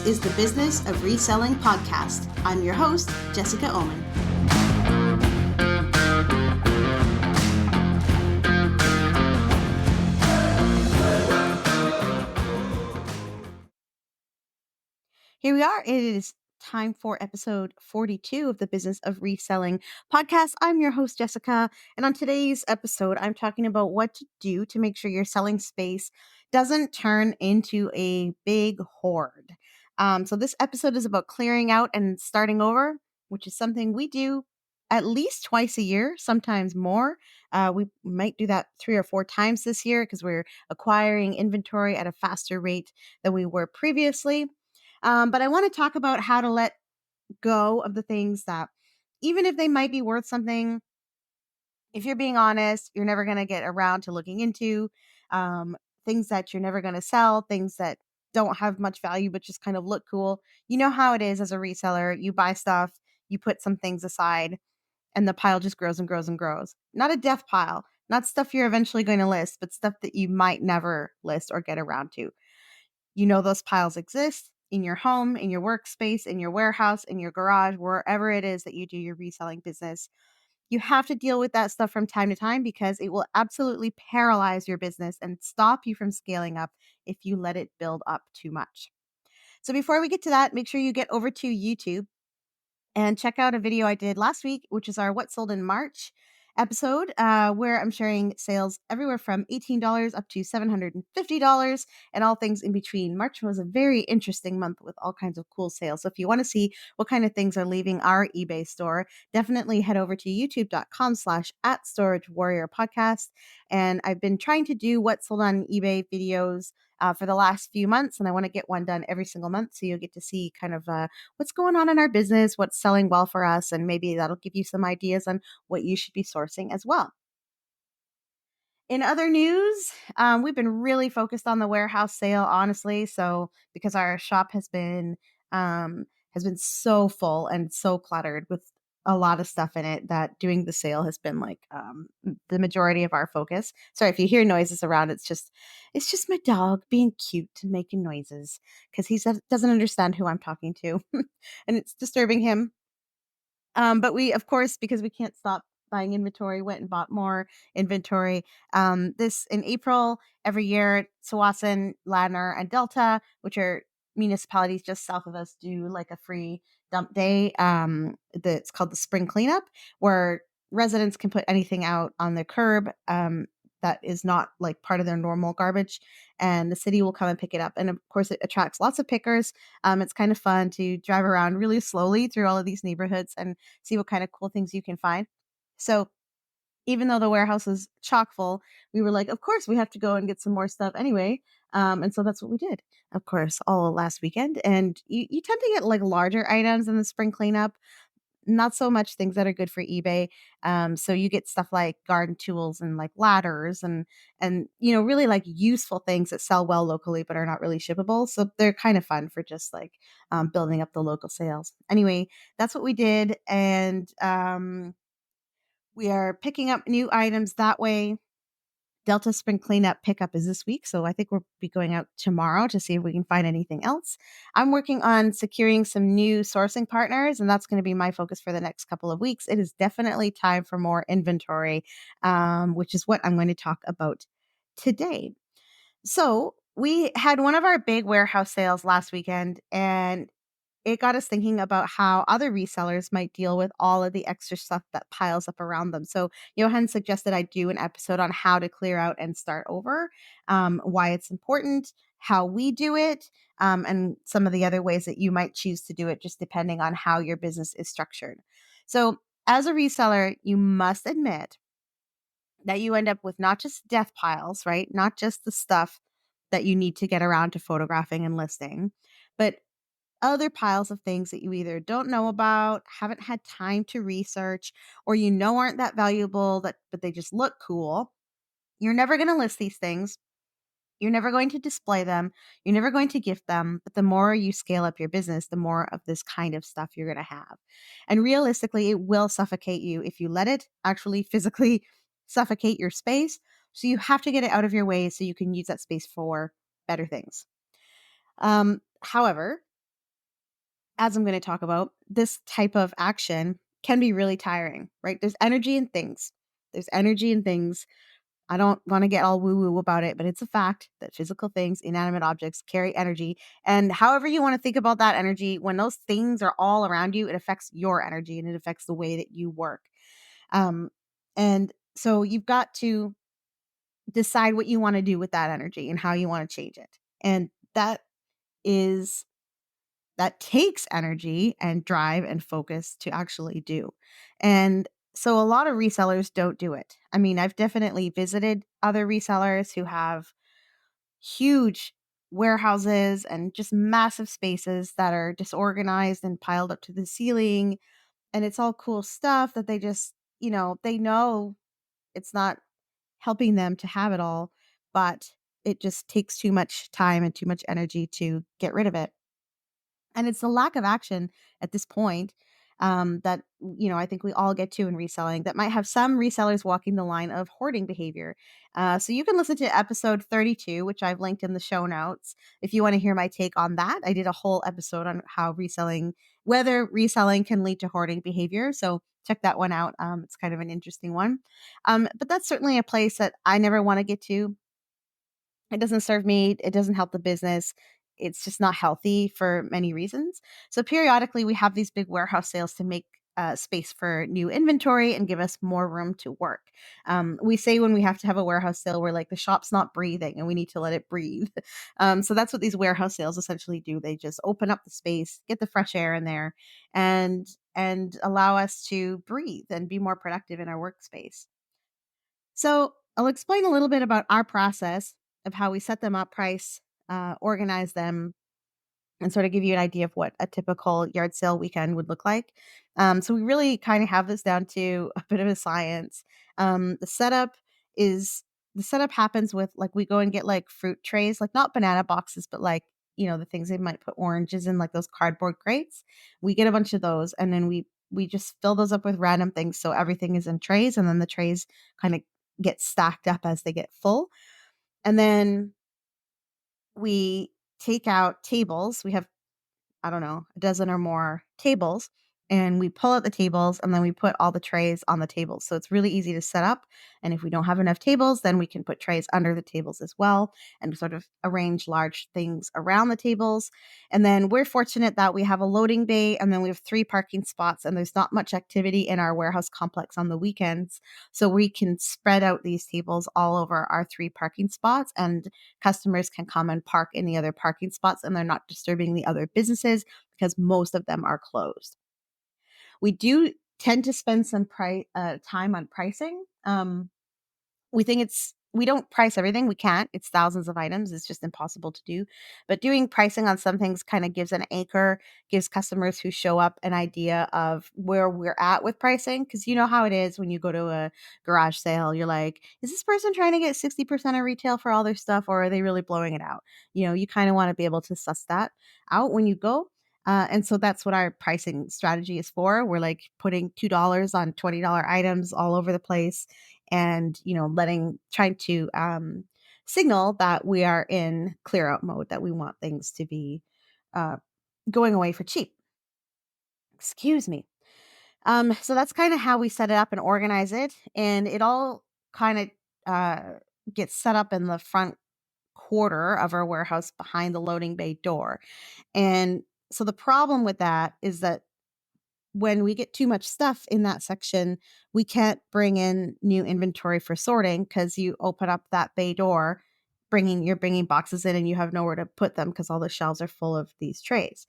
is the Business of Reselling podcast. I'm your host, Jessica Oman. Here we are. It is time for episode 42 of the Business of Reselling podcast. I'm your host, Jessica. And on today's episode, I'm talking about what to do to make sure your selling space doesn't turn into a big hoard. So this episode is about clearing out and starting over, which is something we do at least twice a year, sometimes more. We might do that 3 or 4 times this year because we're acquiring inventory at a faster rate than we were previously. But I want to talk about how to let go of the things that, even if they might be worth something, if you're being honest, you're never going to get around to looking into um, things that you're never going to sell, things that don't have much value, but just kind of look cool. You know how it is as a reseller. You buy stuff, you put some things aside, and the pile just grows and grows and grows. Not a death pile, not stuff you're eventually going to list, but stuff that you might never list or get around to. You know those piles exist in your home, in your workspace, in your warehouse, in your garage, wherever it is that you do your reselling business. You have to deal with that stuff from time to time because it will absolutely paralyze your business and stop you from scaling up if you let it build up too much. So before we get to that, make sure you get over to YouTube and check out a video I did last week, which is our What Sold in March episode, where I'm sharing sales everywhere from $18 up to $750 and all things in between. March was a very interesting month with all kinds of cool sales. So if you want to see what kind of things are leaving our eBay store, definitely head over to youtube.com/@Storagewarrior podcast. And I've been trying to do What Sold on eBay videos for the last few months, and I want to get one done every single month. So you'll get to see kind of what's going on in our business, what's selling well for us, and maybe that'll give you some ideas on what you should be sourcing as well. In other news, we've been really focused on the warehouse sale, honestly. So because our shop has been so full and so cluttered with a lot of stuff in it that doing the sale has been like the majority of our focus. Sorry if you hear noises around. It's just my dog being cute and making noises because doesn't understand who I'm talking to, and it's disturbing him. But we, of course, because we can't stop buying inventory, went and bought more inventory. This in April every year, Sawasan, Ladner, and Delta, which are municipalities just south of us, do like a free dump day. That's called the spring cleanup, where residents can put anything out on the curb. That is not like part of their normal garbage, and the city will come and pick it up. And of course, it attracts lots of pickers. It's kind of fun to drive around really slowly through all of these neighborhoods and see what kind of cool things you can find. So even though the warehouse is chock full, we were like, of course, we have to go and get some more stuff anyway. And so that's what we did, of course, all last weekend. And you tend to get like larger items in the spring cleanup, not so much things that are good for eBay. So you get stuff like garden tools and like ladders and really like useful things that sell well locally but are not really shippable. So they're kind of fun for just like building up the local sales. Anyway, that's what we did, and we are picking up new items that way. Delta Spring Cleanup pickup is this week, so I think we'll be going out tomorrow to see if we can find anything else. I'm working on securing some new sourcing partners, and that's going to be my focus for the next couple of weeks. It is definitely time for more inventory, which is what I'm going to talk about today. So we had one of our big warehouse sales last weekend, and it got us thinking about how other resellers might deal with all of the extra stuff that piles up around them. So Johan suggested I do an episode on how to clear out and start over, why it's important, how we do it, and some of the other ways that you might choose to do it, just depending on how your business is structured. So as a reseller, you must admit that you end up with not just death piles, right? Not just the stuff that you need to get around to photographing and listing, but other piles of things that you either don't know about, haven't had time to research, or aren't that valuable, but they just look cool. You're never going to list these things. You're never going to display them. You're never going to gift them. But the more you scale up your business, the more of this kind of stuff you're going to have. And realistically, it will suffocate you if you let it actually physically suffocate your space. So you have to get it out of your way so you can use that space for better things. However, as I'm going to talk about, this type of action can be really tiring, right? There's energy in things. There's energy in things. I don't want to get all woo woo about it, but it's a fact that physical things, inanimate objects carry energy. And however you want to think about that energy, when those things are all around you, it affects your energy and it affects the way that you work. Um, and so you've got to decide what you want to do with that energy and how you want to change it. And is that takes energy and drive and focus to actually do. And so a lot of resellers don't do it. I mean, I've definitely visited other resellers who have huge warehouses and just massive spaces that are disorganized and piled up to the ceiling. And it's all cool stuff that they just, they know it's not helping them to have it all, but it just takes too much time and too much energy to get rid of it. And it's the lack of action at this point that I think we all get to in reselling that might have some resellers walking the line of hoarding behavior. So you can listen to episode 32, which I've linked in the show notes, if you want to hear my take on that. I did a whole episode on whether reselling can lead to hoarding behavior. So check that one out. It's kind of an interesting one. But that's certainly a place that I never want to get to. It doesn't serve me. It doesn't help the business. It's just not healthy for many reasons. So periodically, we have these big warehouse sales to make space for new inventory and give us more room to work. We say when we have to have a warehouse sale, we're like, the shop's not breathing and we need to let it breathe. So that's what these warehouse sales essentially do. They just open up the space, get the fresh air in there, and allow us to breathe and be more productive in our workspace. So I'll explain a little bit about our process of how we set them up, price, organize them, and sort of give you an idea of what a typical yard sale weekend would look like. So we really kind of have this down to a bit of a science. Um, the setup is the setup happens with, like, we go and get like fruit trays, like not banana boxes, but like the things they might put oranges in, like those cardboard crates. We get a bunch of those, and then we just fill those up with random things, so everything is in trays, and then the trays kind of get stacked up as they get full, and then we take out tables. We have, I don't know, a dozen or more tables. And we pull out the tables and then we put all the trays on the tables. So it's really easy to set up. And if we don't have enough tables, then we can put trays under the tables as well and sort of arrange large things around the tables. And then we're fortunate that we have a loading bay and then we have 3 parking spots, and there's not much activity in our warehouse complex on the weekends. So we can spread out these tables all over our 3 parking spots, and customers can come and park in the other parking spots, and they're not disturbing the other businesses because most of them are closed. We do tend to spend some time on pricing. We don't price everything. We can't. It's thousands of items. It's just impossible to do. But doing pricing on some things kind of gives an anchor, gives customers who show up an idea of where we're at with pricing. Because you know how it is when you go to a garage sale, you're like, is this person trying to get 60% of retail for all their stuff, or are they really blowing it out? You kind of want to be able to suss that out when you go. And so that's what our pricing strategy is for. We're like putting $2 on $20 items all over the place, and trying to signal that we are in clear out mode, that we want things to be uh, going away for cheap. Excuse me. So that's kind of how we set it up and organize it, and it all kind of gets set up in the front quarter of our warehouse behind the loading bay door. And so the problem with that is that when we get too much stuff in that section, we can't bring in new inventory for sorting, because you open up that bay door, you're bringing boxes in, and you have nowhere to put them because all the shelves are full of these trays.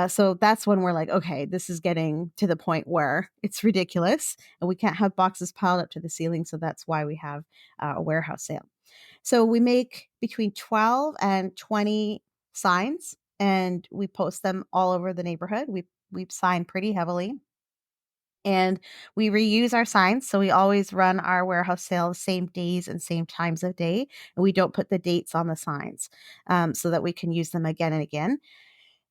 So that's when we're like, okay, this is getting to the point where it's ridiculous and we can't have boxes piled up to the ceiling. So that's why we have a warehouse sale. So we make between 12 and 20 signs, and we post them all over the neighborhood. We sign pretty heavily, and we reuse our signs. So we always run our warehouse sale the same days and same times of day, and we don't put the dates on the signs, so that we can use them again and again.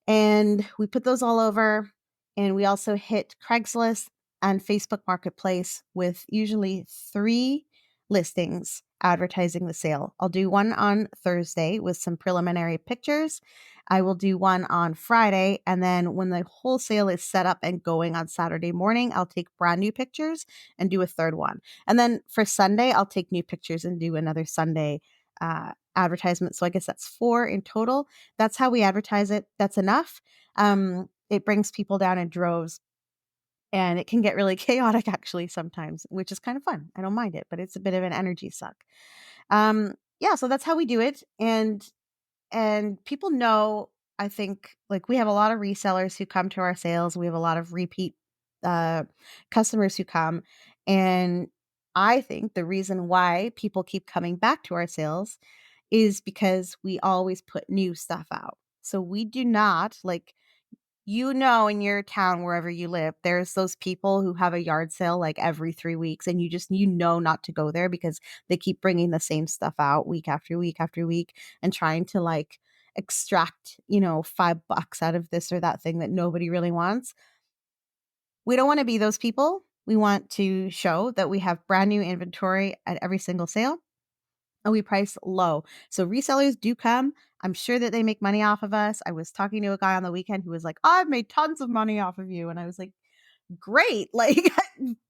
And we put those all over, and we also hit Craigslist and Facebook Marketplace with usually 3 listings advertising the sale. I'll do one on Thursday with some preliminary pictures. I will do one on Friday. And then when the whole sale is set up and going on Saturday morning, I'll take brand new pictures and do a third one. And then for Sunday, I'll take new pictures and do another Sunday advertisement. So I guess that's 4 in total. That's how we advertise it. That's enough. It brings people down in droves. And it can get really chaotic actually sometimes, which is kind of fun. I don't mind it, but it's a bit of an energy suck. Yeah, so that's how we do it. And people know, I think, like, we have a lot of resellers who come to our sales. We have a lot of repeat customers who come. And I think the reason why people keep coming back to our sales is because we always put new stuff out. So we do not, like, in your town, wherever you live, there's those people who have a yard sale like every 3 weeks, and not to go there because they keep bringing the same stuff out week after week after week and trying to like extract, $5 out of this or that thing that nobody really wants. We don't want to be those people. We want to show that we have brand new inventory at every single sale and we price low. So resellers do come. I'm sure that they make money off of us. I was talking to a guy on the weekend who was like, I've made tons of money off of you. And I was like, great. Like,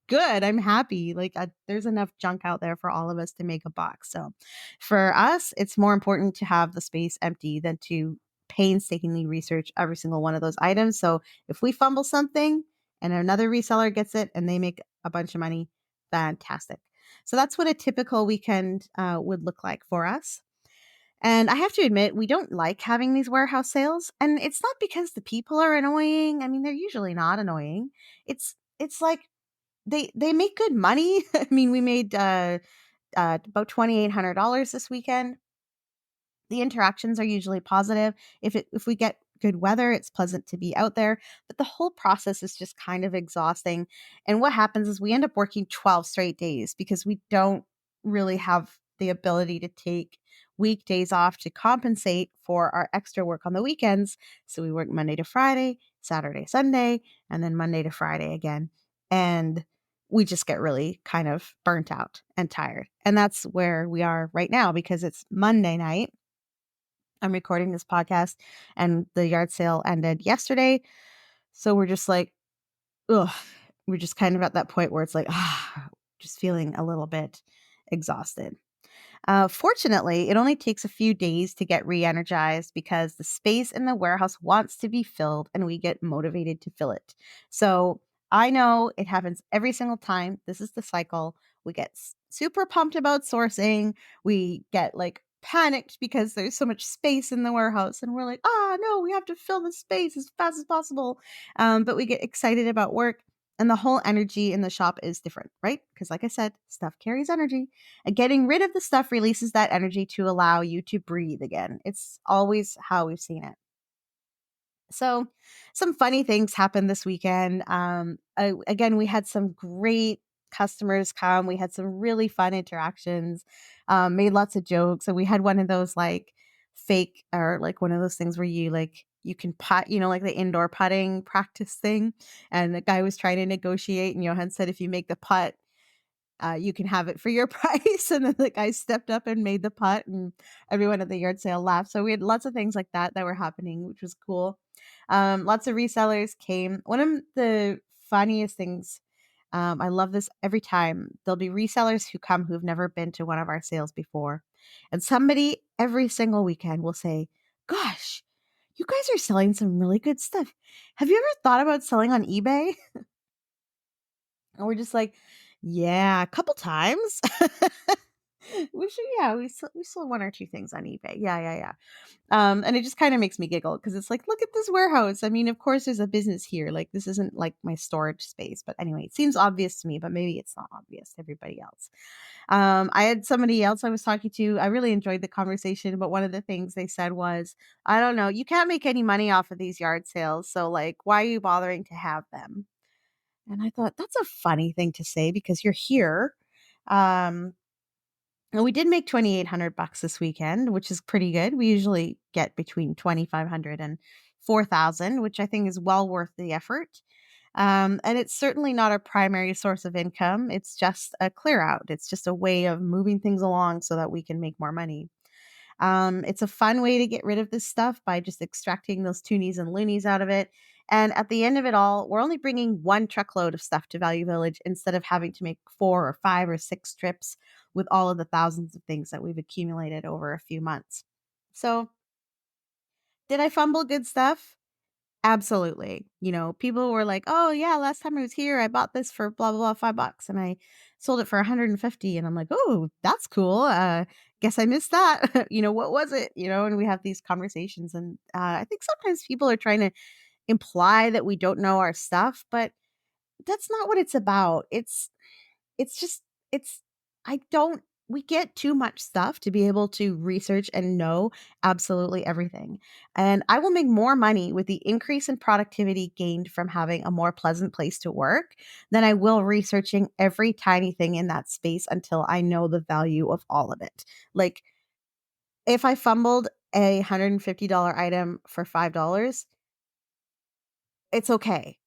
good. I'm happy. Like, there's enough junk out there for all of us to make a buck. So for us, it's more important to have the space empty than to painstakingly research every single one of those items. So if we fumble something and another reseller gets it and they make a bunch of money, fantastic. So that's what a typical weekend would look like for us. And I have to admit, we don't like having these warehouse sales. And it's not because the people are annoying. I mean, they're usually not annoying. It's like they make good money. I mean, we made about $2,800 this weekend. The interactions are usually positive. If we get good weather, it's pleasant to be out there, but the whole process is just kind of exhausting. And what happens is we end up working 12 straight days because we don't really have the ability to take weekdays off to compensate for our extra work on the weekends. So we work Monday to Friday, Saturday, Sunday, and then Monday to Friday again. And we just get really kind of burnt out and tired. And that's where we are right now because it's Monday night. I'm recording this podcast and the yard sale ended yesterday. So we're just like, ugh, we're just kind of at that point where it's like, just feeling a little bit exhausted. Fortunately, it only takes a few days to get re energized because the space in the warehouse wants to be filled and we get motivated to fill it. So I know it happens every single time. This is the cycle. We get super pumped about sourcing. We get like panicked because there's so much space in the warehouse and we're like, no, we have to fill the space as fast as possible. But we get excited about work. And the whole energy in the shop is different, right? Because, like I said, stuff carries energy. And getting rid of the stuff releases that energy to allow you to breathe again. It's always how we've seen it. So, some funny things happened this weekend. Again, we had some great customers come. We had some really fun interactions, made lots of jokes. And we had one of those like fake or like one of those things where you can putt, like the indoor putting practice thing. And the guy was trying to negotiate, and Johan said, if you make the putt, you can have it for your price. And then the guy stepped up and made the putt, and everyone at the yard sale laughed. So we had lots of things like that were happening, which was cool. Lots of resellers came. One of the funniest things, I love this every time. There'll be resellers who come who've never been to one of our sales before. And somebody every single weekend will say, gosh, you guys are selling some really good stuff. Have you ever thought about selling on eBay? And we're just like, yeah, a couple times. We should, yeah, we sold one or two things on eBay. Yeah. And it just kind of makes me giggle because it's like, look at this warehouse. I mean, of course, there's a business here. Like, this isn't like my storage space. But anyway, it seems obvious to me, but maybe it's not obvious to everybody else. I had somebody else I was talking to. I really enjoyed the conversation, but one of the things they said was, I don't know, you can't make any money off of these yard sales. So, like, why are you bothering to have them? And I thought that's a funny thing to say because you're here. Um, and we did make $2,800 this weekend, which is pretty good. We usually get between 2,500 and 4,000, which I think is well worth the effort. And it's certainly not our primary source of income. It's just a clear out. It's just a way of moving things along so that we can make more money. It's a fun way to get rid of this stuff by just extracting those toonies and loonies out of it. And at the end of it all, we're only bringing one truckload of stuff to Value Village instead of having to make 4 or 5 or 6 trips with all of the thousands of things that we've accumulated over a few months. So, did I fumble good stuff? Absolutely. People were like, "Oh yeah, last time I was here, I bought this for blah blah blah $5 and I sold it for 150." And I'm like, "Oh, that's cool. Guess I missed that." What was it? And we have these conversations and I think sometimes people are trying to imply that we don't know our stuff, but that's not what it's about. It's just it's I don't we get too much stuff to be able to research and know absolutely everything. And I will make more money with the increase in productivity gained from having a more pleasant place to work than I will researching every tiny thing in that space until I know the value of all of it. Like if I fumbled a $150 item for $5, it's okay.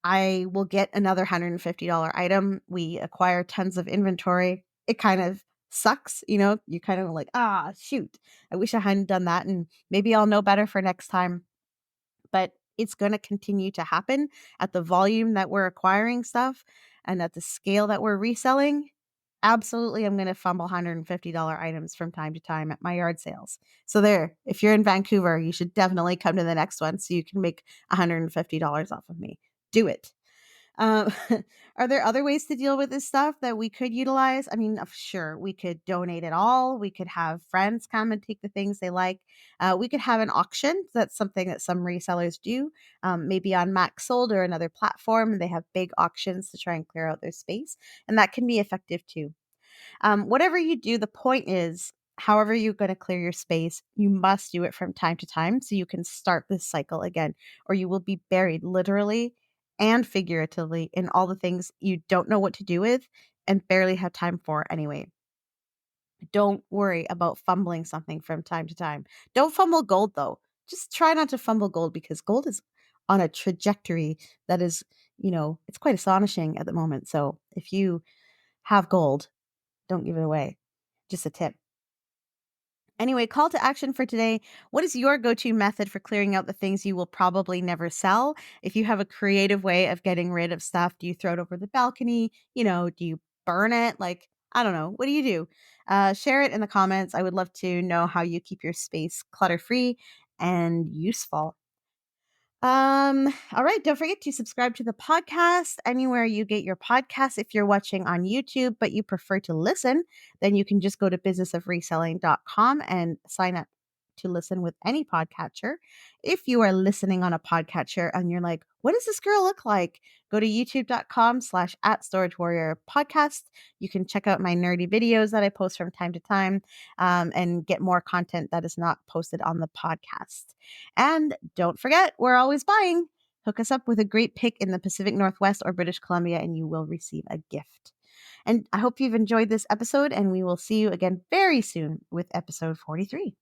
I will get another $150 item. We acquire tons of inventory. It kind of sucks, you kind of like, shoot, I wish I hadn't done that. And maybe I'll know better for next time. But it's going to continue to happen at the volume that we're acquiring stuff and at the scale that we're reselling. Absolutely, I'm going to fumble $150 items from time to time at my yard sales. So there, if you're in Vancouver, you should definitely come to the next one so you can make $150 off of me. Do it. Um, are there other ways to deal with this stuff that we could utilize? I mean, sure, we could donate it all. We could have friends come and take the things they like. We could have an auction. That's something that some resellers do, maybe on Max Sold or another platform. They have big auctions to try and clear out their space, and that can be effective too. Whatever you do, the point is, however you're going to clear your space, you must do it from time to time so you can start this cycle again, or you will be buried literally and figuratively in all the things you don't know what to do with and barely have time for anyway. Don't worry about fumbling something from time to time. Don't fumble gold though. Just try not to fumble gold because gold is on a trajectory that is, it's quite astonishing at the moment. So if you have gold, don't give it away. Just a tip. Anyway, call to action for today. What is your go to method for clearing out the things you will probably never sell? If you have a creative way of getting rid of stuff, do you throw it over the balcony? Do you burn it? Like, I don't know. What do you do? Share it in the comments. I would love to know how you keep your space clutter free and useful. All right. Don't forget to subscribe to the podcast anywhere you get your podcasts. If you're watching on YouTube, but you prefer to listen, then you can just go to businessofreselling.com and sign up to listen with any podcatcher. If you are listening on a podcatcher and you're like, what does this girl look like? Go to youtube.com/at Storage Warrior podcast. You can check out my nerdy videos that I post from time to time and get more content that is not posted on the podcast. And don't forget, we're always buying. Hook us up with a great pick in the Pacific Northwest or British Columbia, and you will receive a gift. And I hope you've enjoyed this episode, and we will see you again very soon with episode 43.